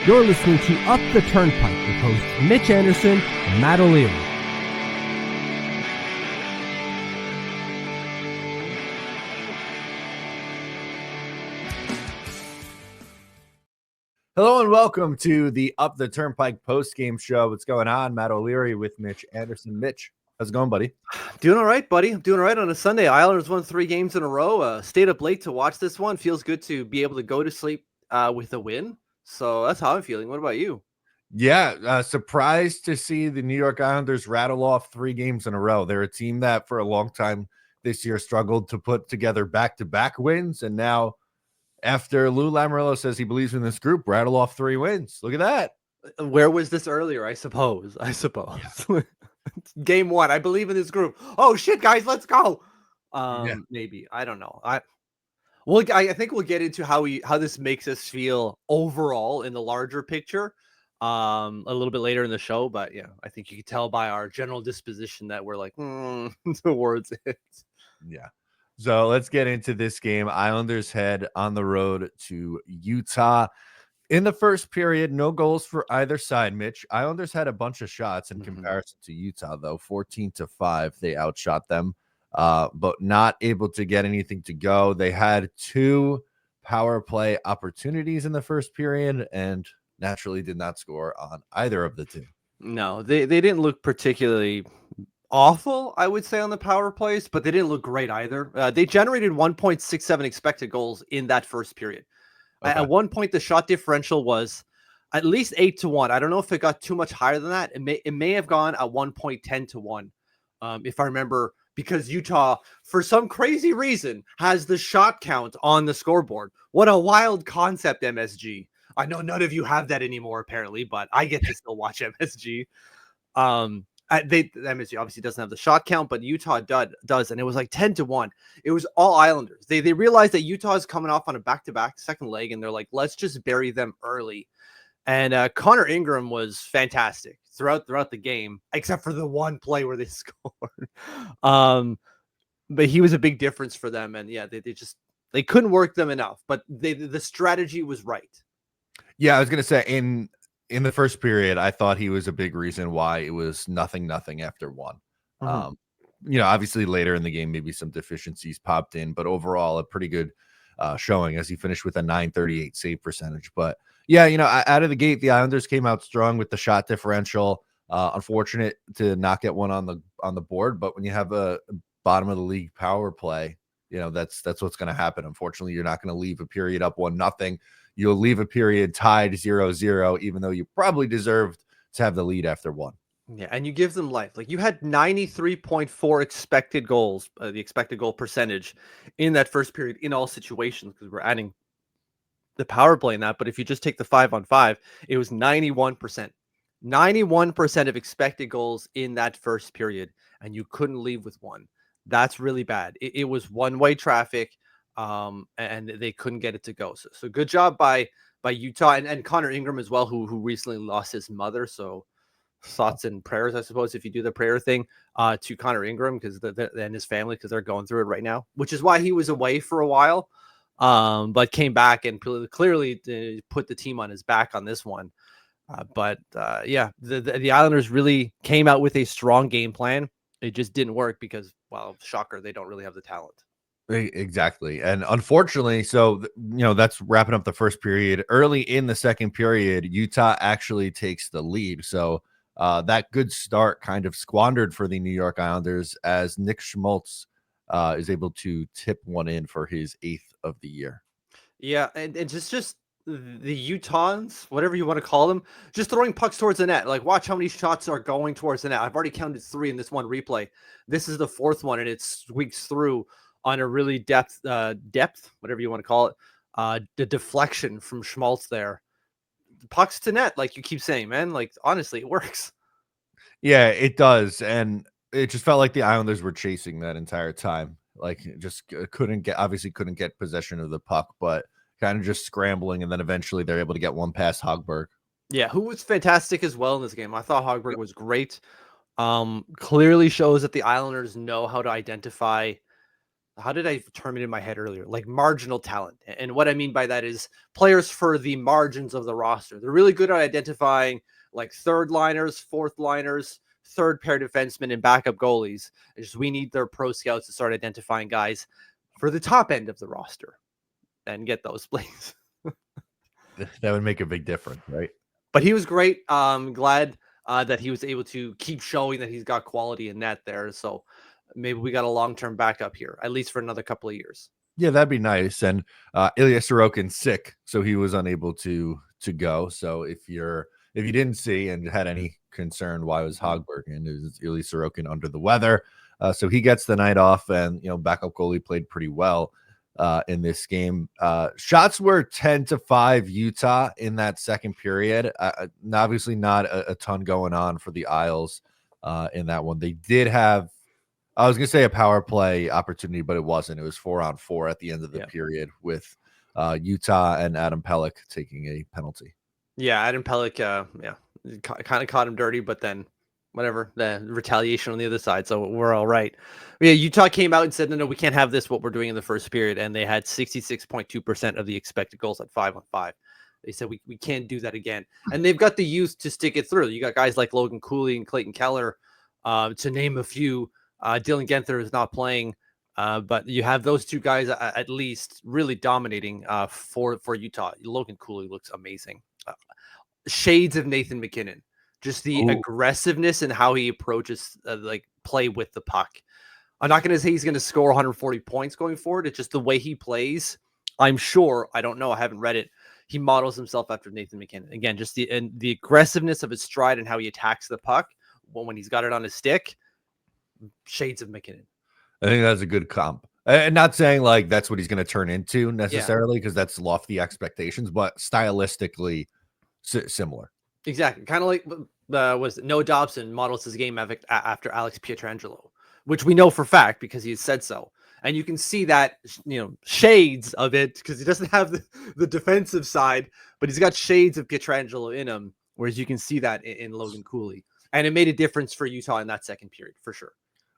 You're listening to Up the Turnpike with hosts Mitch Anderson and Matt O'Leary. Hello and welcome to the Up the Turnpike post-game show. What's going on? Matt O'Leary with Mitch Anderson. Mitch, how's it going, buddy? Doing all right, buddy. I'm doing all right on a Sunday. Islanders won 3 games in a row. Stayed up late to watch this one. Feels good to be able to go to sleep with a win. So that's how I'm feeling. What about you? Yeah, surprised to see the New York Islanders rattle off 3 games in a row. They're a team that for a long time this year struggled to put together back-to-back wins, and now after Lou Lamoriello says he believes in this group, rattle off 3 wins. Look at that. Where was this earlier? I suppose. Yeah. Game 1. I believe in this group. Oh shit, guys, let's go. Maybe. I don't know. I think we'll get into how this makes us feel overall in the larger picture a little bit later in the show. But yeah, I think you can tell by our general disposition that we're like towards it. Yeah. So let's get into this game. Islanders head on the road to Utah. In the first period, no goals for either side, Mitch. Islanders had a bunch of shots in comparison to Utah, though. 14-5, they outshot them, but not able to get anything to go. They had 2 power play opportunities in the first period and naturally did not score on either of the 2. No, they didn't look particularly awful, I would say, on the power plays, but they didn't look great either. They generated 1.67 expected goals in that first period. Okay. At one point, the shot differential was at least 8-1. I don't know if it got too much higher than that. It may have gone at 1.10-1, if I remember, because Utah, for some crazy reason, has the shot count on the scoreboard. What a wild concept, MSG. I know none of you have that anymore, apparently, but I get to still watch MSG. MSG obviously doesn't have the shot count, but Utah does, and it was like 10-1. It was all Islanders. They realized that Utah is coming off on a back-to-back second leg, and they're like, let's just bury them early. And Connor Ingram was fantastic throughout the game, except for the one play where they scored. But he was a big difference for them, and yeah, they couldn't work them enough, but the strategy was right. Yeah, I was gonna say in the first period, I thought he was a big reason why it was 0-0 after 1. Obviously later in the game, maybe some deficiencies popped in, but overall a pretty good showing as he finished with a .938 save percentage. But yeah, out of the gate, the Islanders came out strong with the shot differential. Unfortunate to not get one on the board, but when you have a bottom of the league power play, that's what's going to happen. Unfortunately, you're not going to leave a period up 1-0. You'll leave a period tied 0-0, even though you probably deserved to have the lead after 1. Yeah, and you give them life. Like, you had 93.4 expected goals, the expected goal percentage in that first period in all situations, because we're adding the power play in that. But if you just take the 5-on-5, it was 91%. 91% of expected goals in that first period, and you couldn't leave with 1. That's really bad. It was one-way traffic. And they couldn't get it to go. So good job by Utah and Connor Ingram as well, who recently lost his mother. So thoughts and prayers, I suppose, if you do the prayer thing, to Connor Ingram and his family, because they're going through it right now, which is why he was away for a while, but came back and clearly put the team on his back on this one. Yeah, the Islanders really came out with a strong game plan. It just didn't work because, well, shocker, they don't really have the talent. Exactly. And unfortunately, so, that's wrapping up the first period. Early in the second period, Utah actually takes the lead. So that good start kind of squandered for the New York Islanders as Nick Schmaltz is able to tip one in for his 8th of the year. Yeah, and just the Utahns, whatever you want to call them, just throwing pucks towards the net. Like, watch how many shots are going towards the net. I've already counted 3 in this one replay. This is the 4th one, and it squeaks through on a really depth, whatever you want to call it, the deflection from Schmaltz there. Pucks to net, like you keep saying, man. Like, honestly, it works. Yeah, it does. And it just felt like the Islanders were chasing that entire time. Like, just couldn't get possession of the puck, but kind of just scrambling. And then eventually they're able to get one past Hogberg. Yeah, who was fantastic as well in this game. I thought Hogberg was great. Clearly shows that the Islanders know how to identify how did I term it in my head earlier? Like marginal talent. And what I mean by that is players for the margins of the roster. They're really good at identifying like third liners, fourth liners, third pair defensemen, and backup goalies. It's just we need their pro scouts to start identifying guys for the top end of the roster and get those plays. That would make a big difference, right? But he was great. Glad that he was able to keep showing that he's got quality in net there. So maybe we got a long-term backup here, at least for another couple of years. Yeah, that'd be nice. And Ilya Sorokin's sick, so he was unable to go. So if you didn't see and had any concern why was Hogberg and is Ilya Sorokin under the weather, so he gets the night off, and backup goalie played pretty well in this game. Shots were 10-5 Utah in that second period. Obviously not a ton going on for the Isles in that one. They did have, I was going to say a power play opportunity, but it wasn't. It was 4-on-4 at the end of the period with Utah and Adam Pelech taking a penalty. Yeah, Adam Pelech, kind of caught him dirty, but then whatever, the retaliation on the other side, so we're all right. Yeah, Utah came out and said, no, we can't have this, what we're doing in the first period, and they had 66.2% of the expected goals at 5-on-5. They said, we can't do that again. And they've got the youth to stick it through. You got guys like Logan Cooley and Clayton Keller, to name a few. Dylan Genther is not playing, but you have those two guys at least really dominating for Utah. Logan Cooley looks amazing. Shades of Nathan McKinnon. Just the aggressiveness and how he approaches play with the puck. I'm not going to say he's going to score 140 points going forward. It's just the way he plays. I'm sure, I don't know, I haven't read it. He models himself after Nathan McKinnon. Again, just the aggressiveness of his stride and how he attacks the puck when he's got it on his stick. Shades of McKinnon. I think that's a good comp. And not saying like that's what he's going to turn into necessarily, because that's lofty expectations, but stylistically similar. Exactly. Kind of like was Noah Dobson models his game after Alex Pietrangelo, which we know for fact because he said so. And you can see that, shades of it because he doesn't have the defensive side, but he's got shades of Pietrangelo in him, whereas you can see that in Logan Cooley. And it made a difference for Utah in that second period, for sure.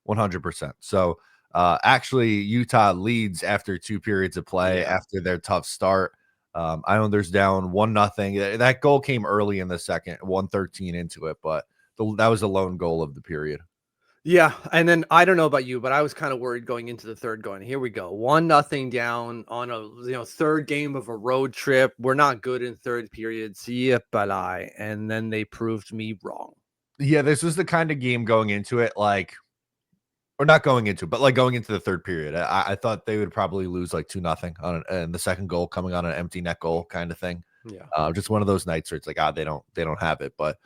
100%. So actually, Utah leads after 2 periods of play after their tough start. Islanders down 1-0. That goal came early in the second, 1:13 into it, but that was a lone goal of the period. Yeah, and then I don't know about you, but I was kind of worried going into the third. Going, here we go, 1-0 down on a third game of a road trip. We're not good in third periods. Balai, and then they proved me wrong. Yeah, this was the kind of game going into it, like, or not going into it, but like going into the third period. I thought they would probably lose like 2-0 and the second goal coming on an empty net goal kind of thing. Yeah, just one of those nights where it's like, they don't have it. But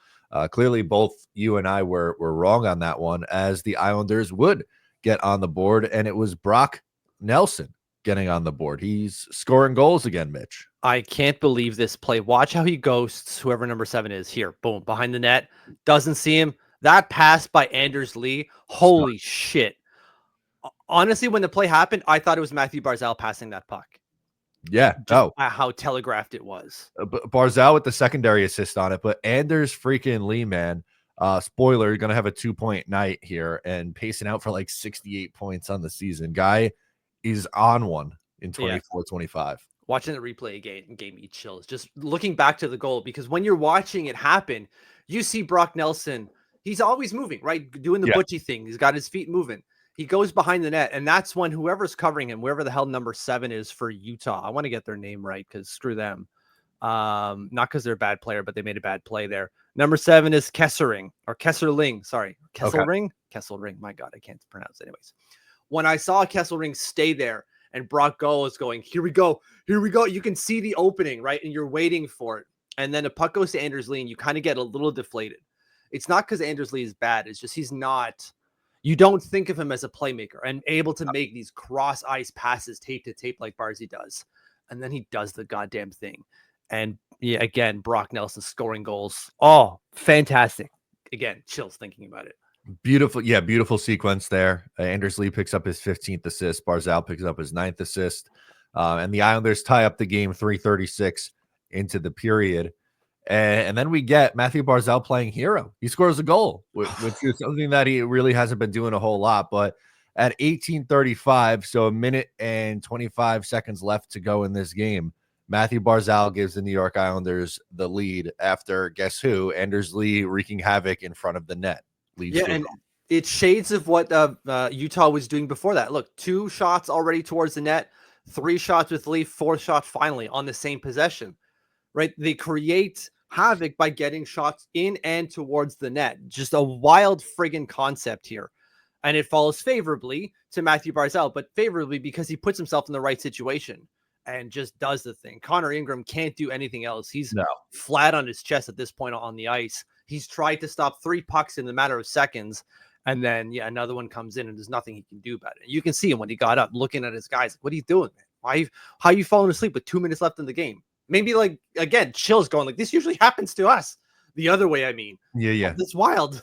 clearly, both you and I were wrong on that one, as the Islanders would get on the board, and it was Brock Nelson getting on the board. He's scoring goals again, Mitch. I can't believe this play. Watch how he ghosts whoever number 7 is here. Boom, behind the net. Doesn't see him. That pass by Anders Lee. Holy shit. Honestly, when the play happened, I thought it was Matthew Barzal passing that puck. Yeah. How telegraphed it was. Barzal with the secondary assist on it, but Anders freaking Lee, man. Spoiler, you're going to have a 2-point night here and pacing out for like 68 points on the season. Guy is on one in 24-25. Watching the replay again gave me chills. Just looking back to the goal, because when you're watching it happen, you see Brock Nelson. He's always moving, right? Doing the butchie thing. He's got his feet moving. He goes behind the net, and that's when whoever's covering him, wherever the hell number 7 is for Utah, I want to get their name right because screw them. Not because they're a bad player, but they made a bad play there. Number 7 is Kesselring. Sorry, Kesselring. Okay. Kesselring. My God, I can't pronounce it. Anyways, when I saw Kesselring stay there and Brock goes going, here we go. You can see the opening, right? And you're waiting for it. And then a puck goes to Anders Lee, and you kind of get a little deflated. It's not because Anders Lee is bad. It's just he's not. You don't think of him as a playmaker and able to make these cross ice passes tape to tape like Barzy does. And then he does the goddamn thing. And yeah, again, Brock Nelson scoring goals. Oh, fantastic. Again, chills thinking about it. Beautiful sequence there. Anders Lee picks up his 15th assist. Barzal picks up his 9th assist. And the Islanders tie up the game 3:36 into the period. And then we get Matthew Barzal playing hero. He scores a goal, which is something that he really hasn't been doing a whole lot. But At 18:35, so a minute and 25 seconds left to go in this game, Matthew Barzal gives the New York Islanders the lead after, guess who? Anders Lee wreaking havoc in front of the net. Leads Yeah, to a and goal. it's shades of what Utah was doing before that. Look, 2 shots already towards the net, 3 shots with Lee, 4 shots finally on the same possession, right? They create havoc by getting shots in and towards the net. Just a wild friggin' concept here. And it follows favorably to Matthew Barzal, but favorably because he puts himself in the right situation and just does the thing. Connor Ingram can't do anything else. He's No. flat on his chest at this point on the ice. He's tried to stop 3 pucks in the matter of seconds. And then, another one comes in and there's nothing he can do about it. You can see him when he got up looking at his guys. What are you doing, man? How are you falling asleep with 2 minutes left in the game? Maybe like, again, chills going like, this usually happens to us. The other way, I mean. Yeah. It's wild.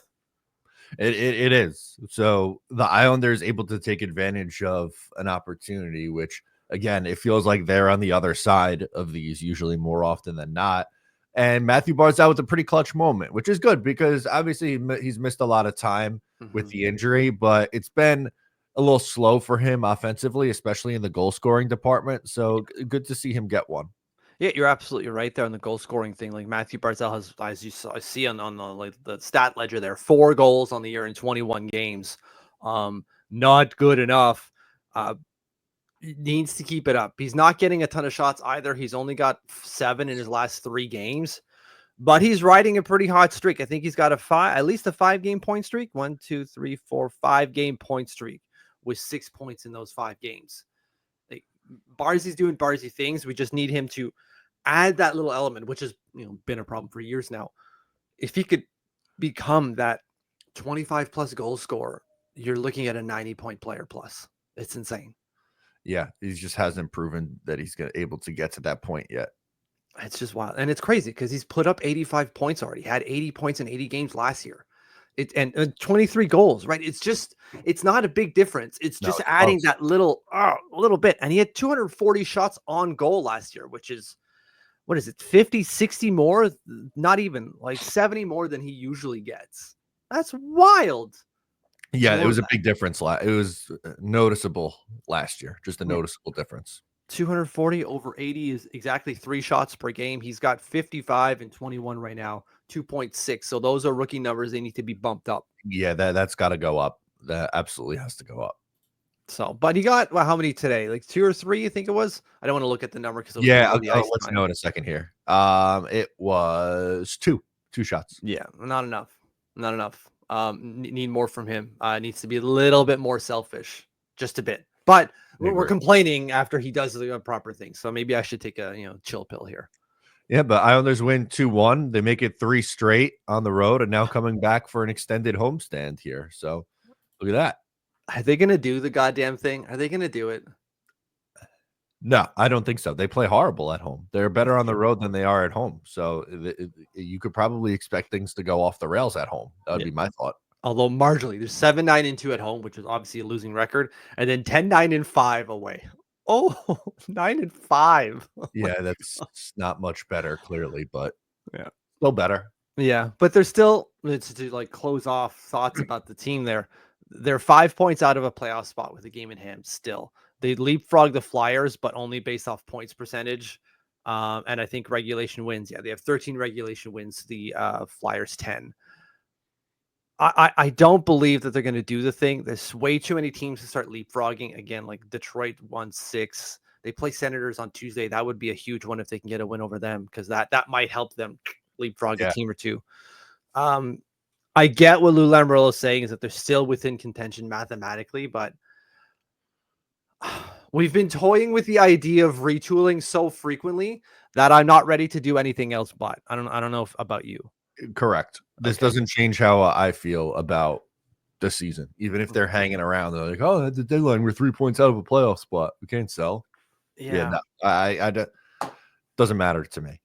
It is. So the Islanders able to take advantage of an opportunity, which again, it feels like they're on the other side of these usually more often than not. And Matthew Barzal with a pretty clutch moment, which is good because obviously he's missed a lot of time with the injury, but it's been a little slow for him offensively, especially in the goal scoring department. So good to see him get one. Yeah, you're absolutely right there on the goal scoring thing. Like Matthew Barzal has, as you saw, I see on the stat ledger there, 4 goals on the year in 21 games. Not good enough. He needs to keep it up. He's not getting a ton of shots either. He's only got 7 in his last 3 games, but he's riding a pretty hot streak. I think he's got at least a 5-game point streak. 1, 2, 3, 4, 5-game point streak with 6 points in those 5 games. Like Barzy's doing Barzy things. We just need him to add that little element, which has been a problem for years now. If he could become that 25 plus goal scorer, you're looking at a 90-point player plus. It's insane. Yeah, he just hasn't proven that he's able to get to that point yet. It's just wild. And it's crazy because he's put up 85 points already. He had 80 points in 80 games last year. And 23 goals, right? It's not a big difference. It's just adding that little bit. And he had 240 shots on goal last year, which is, what is it, 50, 60 more? Not even, like 70 more than he usually gets. That's wild. Yeah, it was a big difference. It was noticeable last year, just a noticeable difference. 240 over 80 is exactly 3 shots per game. He's got 55 and 21 right now, 2.6. So those are rookie numbers. They need to be bumped up. Yeah, that's got to go up. That absolutely has to go up. So, but he got how many today? Like 2 or 3, you think it was? I don't want to look at the number because I'll let you know in a second here. It was 2 shots. Yeah, not enough. Need more from him. Needs to be a little bit more selfish, just a bit. But we're complaining after he does the proper thing. So maybe I should take a chill pill here. Yeah, but Islanders win 2-1. They make it 3 straight on the road, and now coming back for an extended homestand here. So look at that. Are they going to do the goddamn thing? Are they going to do it? No, I don't think so. They play horrible at home. They're better on the road than they are at home. So you could probably expect things to go off the rails at home. That would be my thought. Although marginally, there's 7-9-2 at home, which is obviously a losing record, and then 10-9-5 away. Oh, 9-5. Yeah, that's not much better, clearly, but still better. Yeah, but they're still, to like close off thoughts about the team there. They're 5 points out of a playoff spot with a game in hand still. They leapfrog the Flyers, but only based off points percentage. And I think regulation wins. Yeah, they have 13 regulation wins. The Flyers 10. I don't believe that they're going to do the thing. There's way too many teams to start leapfrogging again. Like Detroit won 6. They play Senators on Tuesday. That would be a huge one if they can get a win over them, because that might help them leapfrog a team or two. I get what Lou Lamoriello is saying is that they're still within contention mathematically, but we've been toying with the idea of retooling so frequently that I'm not ready to do anything else. But I don't know about you. Correct. This doesn't change how I feel about the season. Even if they're hanging around, they're like, "Oh, at the deadline, we're 3 points out of a playoff spot. We can't sell." Yeah, no, I doesn't matter to me.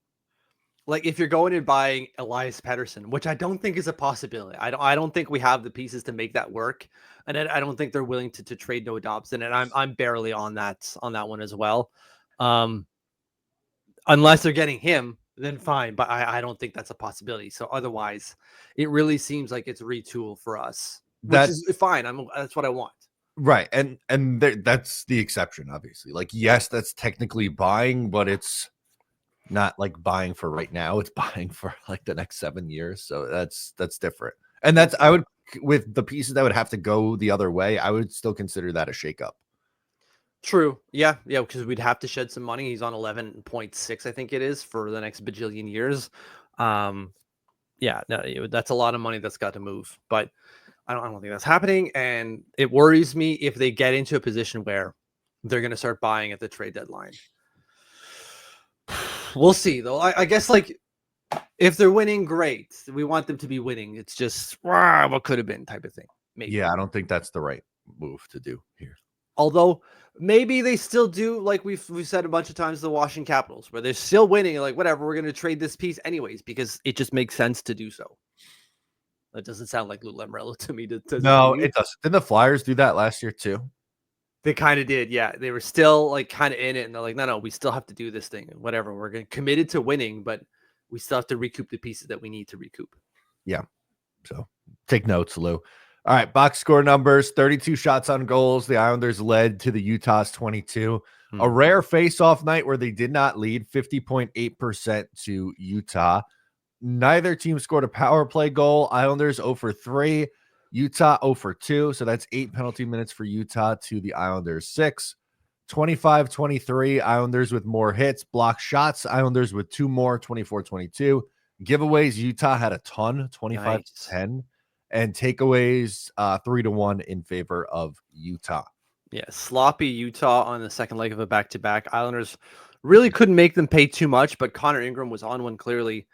Like if you're going and buying Elias Pettersson, which I don't think is a possibility. I don't think we have the pieces to make that work, and I don't think they're willing to trade Noah Dobson. And I'm barely on that one as well. Unless they're getting him, then fine. But I don't think that's a possibility. So otherwise, it really seems like it's retool for us, which is fine. That's what I want. Right. And that's the exception, obviously. Like, yes, that's technically buying, but it's not like buying for right now. It's buying for like the next 7 years. So that's different. And that's I would with the pieces that would have to go the other way, I would still consider that a shakeup. True. Yeah. Yeah. Because we'd have to shed some money. He's on 11.6, I think it is, for the next bajillion years. Yeah. No, that's a lot of money that's got to move. But I don't think that's happening. And it worries me if they get into a position where they're going to start buying at the trade deadline. We'll see, though. I guess, like, if they're winning, great. We want them to be winning. It's just what could have been type of thing. Maybe. Yeah, I don't think that's the right move to do here. Although maybe they still do, like we've said a bunch of times, the Washington Capitals, where they're still winning. Like, whatever, we're going to trade this piece anyways because it just makes sense to do so. That doesn't sound like Lou Lamoriello to me. No, it doesn't. Didn't the Flyers do that last year too? They kind of did, yeah. They were still like kind of in it, and they're like, no, we still have to do this thing. Whatever, we're going committed to winning, but we still have to recoup the pieces that we need to recoup. Yeah. So take notes, Lou. All right, box score numbers: 32 shots on goals. The Islanders led to the Utah's 22. A rare face-off night where they did not lead, 50.8% to Utah. Neither team scored a power play goal. Islanders 0 for 3, Utah 0 for 2. So that's 8 penalty minutes for Utah to the Islanders 6. 25-23, Islanders with more hits. Block shots, Islanders with 2 more, 24-22. Giveaways, Utah had a ton, 25-10. And takeaways, 3-1 in favor of Utah. Yeah, sloppy Utah on the second leg of a back-to-back. Islanders really couldn't make them pay too much, but Connor Ingram was on one clearly.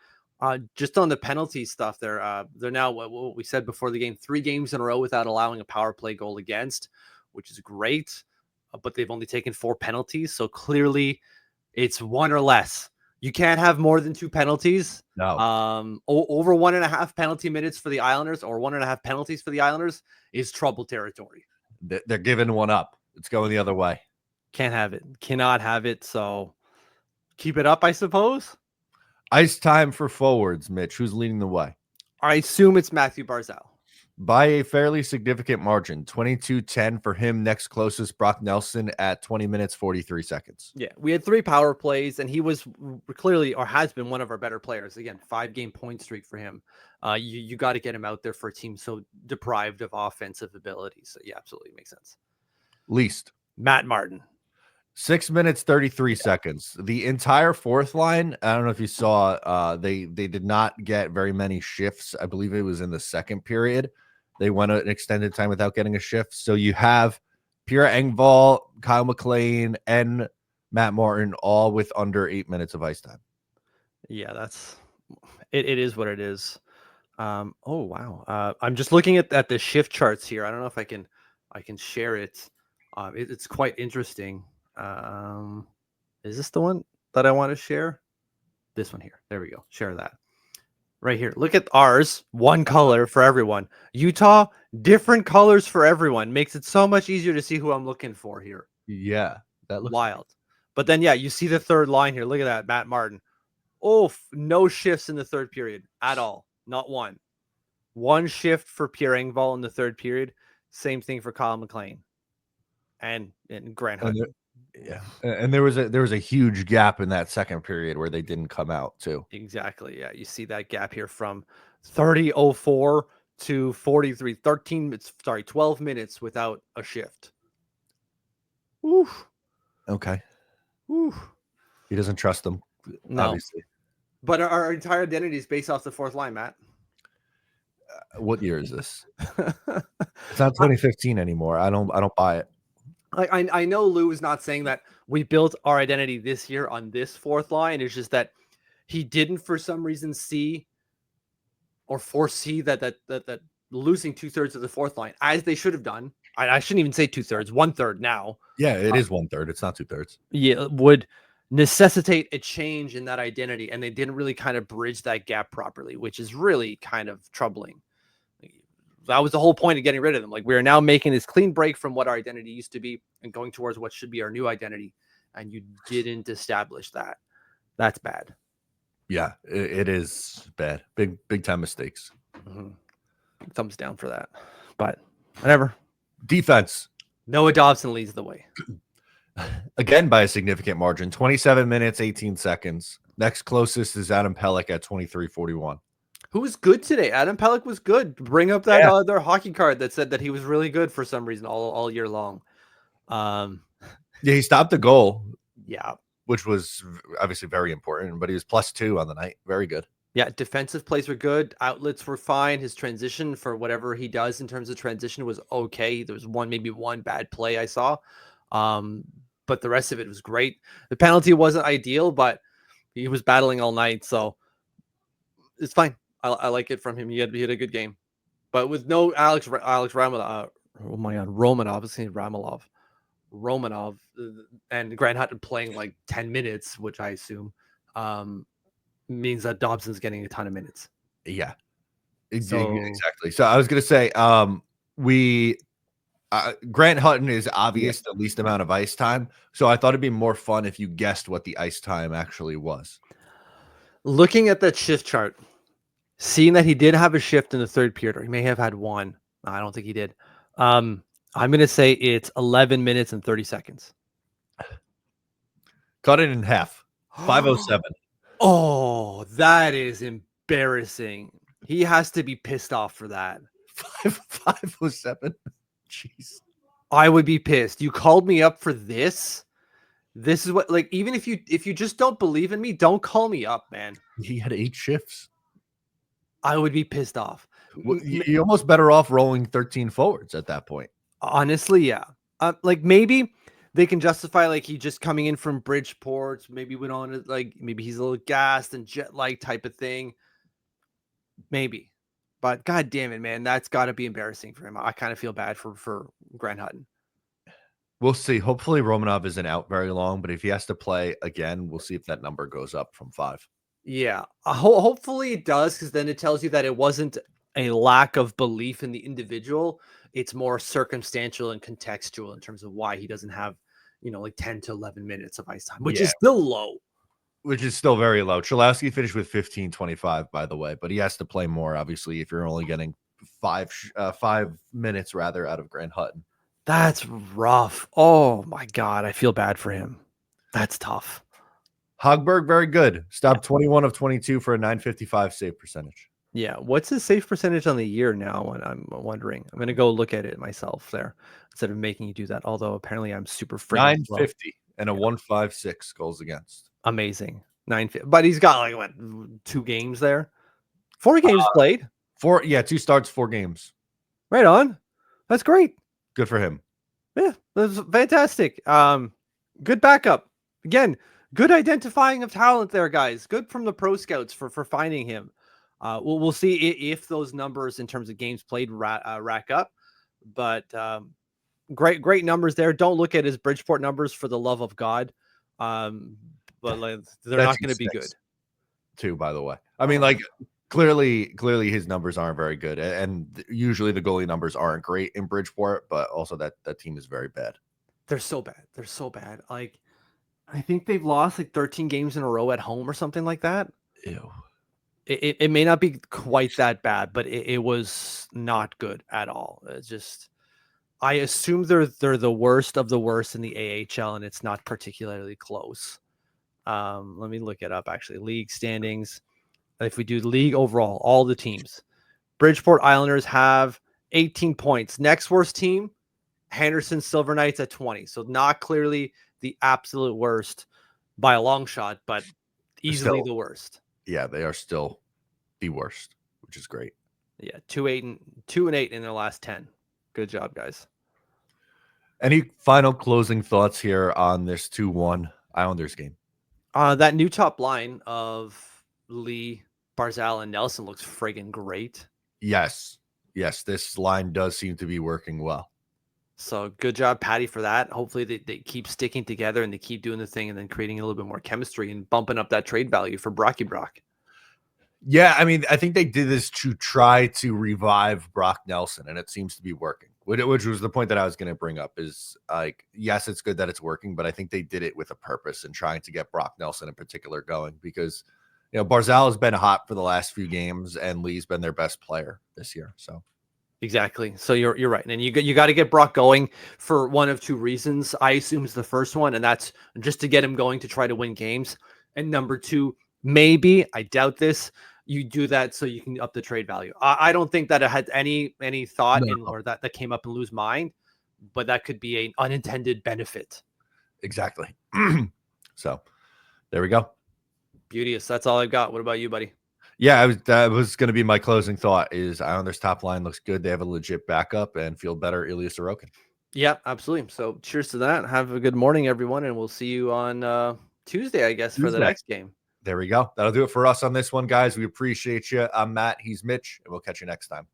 Just on the penalty stuff, they're now what we said before the game, 3 games in a row without allowing a power play goal against, which is great. But they've only taken 4 penalties, so clearly it's 1 or less. You can't have more than 2 penalties. No. Over 1.5 penalty minutes for the Islanders, or 1.5 penalties for the Islanders, is trouble territory. They're giving one up. It's going the other way. Can't have it. Cannot have it. So keep it up, I suppose. Ice time for forwards, Mitch. Who's leading the way? I assume it's Matthew Barzal. By a fairly significant margin, 22-10 for him. Next closest, Brock Nelson at 20 minutes, 43 seconds. Yeah, we had 3 power plays, and he was clearly, or has been, one of our better players. Again, 5-game point streak for him. You got to get him out there for a team so deprived of offensive ability. So, yeah, absolutely makes sense. Least. Matt Martin. 6 minutes, 33 seconds. The entire fourth line, I don't know if you saw, they did not get very many shifts. I believe it was in the second period. They went an extended time without getting a shift. So you have Pierre Engvall, Kyle McLean, and Matt Martin all with under 8 minutes of ice time. Yeah, that's it. It is what it is. Oh wow. I'm just looking at the shift charts here. I don't know if I can share it. It's quite interesting. Is this the one that I want to share? This one here. There we go. Share that. Right here. Look at ours. One color for everyone. Utah, different colors for everyone. Makes it so much easier to see who I'm looking for here. Yeah, that looks wild. But then, yeah, you see the third line here. Look at that, Matt Martin. Oh, no shifts in the third period at all. Not one. 1 shift for Pierre Engvall in the third period. Same thing for Kyle McLean and Grant Hunt. Yeah, and there was a huge gap in that second period where they didn't come out too. Exactly. Yeah, you see that gap here from 30:04 to 43, 12 minutes without a shift. Oof. Okay. Oof. He doesn't trust them, No. obviously. But our entire identity is based off the fourth line, Matt. What year is this? It's not 2015 anymore. I don't buy it. Like I know Lou is not saying that we built our identity this year on this fourth line. It's just that he didn't, for some reason, see or foresee that losing 2/3 of the fourth line, as they should have done. I shouldn't even say 2/3, 1/3 now. Yeah, it is 1/3. It's not 2/3. Yeah, would necessitate a change in that identity, and they didn't really kind of bridge that gap properly, which is really kind of troubling. That was the whole point of getting rid of them. Like, we are now making this clean break from what our identity used to be and going towards what should be our new identity. And you didn't establish that. That's bad. Yeah, it is bad. Big time mistakes. Mm-hmm. Thumbs down for that. But whatever. Defense. Noah Dobson leads the way. Again, by a significant margin, 27 minutes, 18 seconds. Next closest is Adam Pellick at 23:41. Who was good today? Adam Pellick was good. Bring up that other hockey card that said that he was really good for some reason all year long. Yeah, he stopped the goal. Yeah. Which was obviously very important, but he was +2 on the night. Very good. Yeah, defensive plays were good. Outlets were fine. His transition for whatever he does in terms of transition was okay. There was maybe one bad play I saw. But the rest of it was great. The penalty wasn't ideal, but he was battling all night, so it's fine. I like it from him. He had a good game. But with no Alex Romanov, oh my god, Romanov and Grant Hutton playing like 10 minutes, which I assume means that Dobson's getting a ton of minutes. Yeah, So, exactly. So I was going to say, Grant Hutton is obvious the least amount of ice time. So I thought it'd be more fun if you guessed what the ice time actually was. Looking at that shift chart, seeing that he did have a shift in the third period, or he may have had one. I don't think he did. I'm going to say it's 11 minutes and 30 seconds. Cut it in half. 5:07. Oh, that is embarrassing. He has to be pissed off for that. 5:07. Jeez. I would be pissed. You called me up for this. This is what, like, even if you just don't believe in me, don't call me up, man. He had 8 shifts. I would be pissed off. You're almost better off rolling 13 forwards at that point. Honestly, yeah. Like maybe they can justify like he just coming in from Bridgeport, maybe went on to, like, maybe he's a little gassed and jet lag type of thing. Maybe. But god damn it, man, that's got to be embarrassing for him. I kind of feel bad for Grant Hutton. We'll see. Hopefully Romanov isn't out very long, but if he has to play again, we'll see if that number goes up from 5. Yeah, hopefully it does, because then it tells you that it wasn't a lack of belief in the individual. It's more circumstantial and contextual in terms of why he doesn't have, like 10 to 11 minutes of ice time, which is still low. Which is still very low. Cholowski finished with 15:25, by the way, but he has to play more, obviously, if you're only getting 5 minutes rather out of Grant Hutton. That's rough. Oh my god, I feel bad for him. That's tough. Hogberg, very good. Stopped 21 of 22 for a .955 save percentage. Yeah, what's his save percentage on the year now? And I'm wondering. I'm gonna go look at it myself there instead of making you do that. Although apparently I'm super freaking slow. .950 and a .156 goals against. Amazing. 950. But he's got like what, 2 games there? 4 games played. 2 starts, 4 games. Right on. That's great. Good for him. Yeah, that's fantastic. Good backup. Again, good identifying of talent there, guys. Good from the pro scouts for finding him. We'll see if those numbers in terms of games played rack up. But great numbers there. Don't look at his Bridgeport numbers, for the love of God. But like, they're not going to be good. Too, by the way. I mean, like, clearly his numbers aren't very good, and usually the goalie numbers aren't great in Bridgeport, but also that team is very bad. They're so bad. Like, I think they've lost like 13 games in a row at home or something like that. Ew. It may not be quite that bad, but it was not good at all. It's just, I assume they're the worst of the worst in the AHL, and it's not particularly close. Let me look it up, actually. League standings. If we do league overall, all the teams, Bridgeport Islanders have 18 points. Next worst team, Henderson Silver Knights at 20. So not clearly the absolute worst by a long shot, but easily the worst. Yeah, they are still the worst, which is great. Yeah, 2-8 in their last 10. Good job, guys. Any final closing thoughts here on this 2-1 Islanders game? That new top line of Lee, Barzal, and Nelson looks friggin' great. Yes, this line does seem to be working well. So good job, Patty, for that. Hopefully they keep sticking together and they keep doing the thing and then creating a little bit more chemistry and bumping up that trade value for Brocky Brock. Yeah, I mean, I think they did this to try to revive Brock Nelson, and it seems to be working, which was the point that I was going to bring up is, like, yes, it's good that it's working, but I think they did it with a purpose and trying to get Brock Nelson in particular going because, Barzal has been hot for the last few games and Lee's been their best player this year. So Exactly. So you're right. And you got to get Brock going for one of two reasons. I assume is the first one, and that's just to get him going to try to win games. And number two, maybe, I doubt this, you do that so you can up the trade value. I don't think that it had any thought in, No. or that came up in Lou's mind, but that could be an unintended benefit. Exactly. So there we go. Beauteous. That's all I've got. What about you, buddy? Yeah, that was going to be my closing thought. Is Islanders top line looks good. They have a legit backup and feel better. Ilya Sorokin. Yeah, absolutely. So cheers to that. Have a good morning, everyone, and we'll see you on Tuesday, I guess, for the next game. There we go. That'll do it for us on this one, guys. We appreciate you. I'm Matt. He's Mitch, and we'll catch you next time.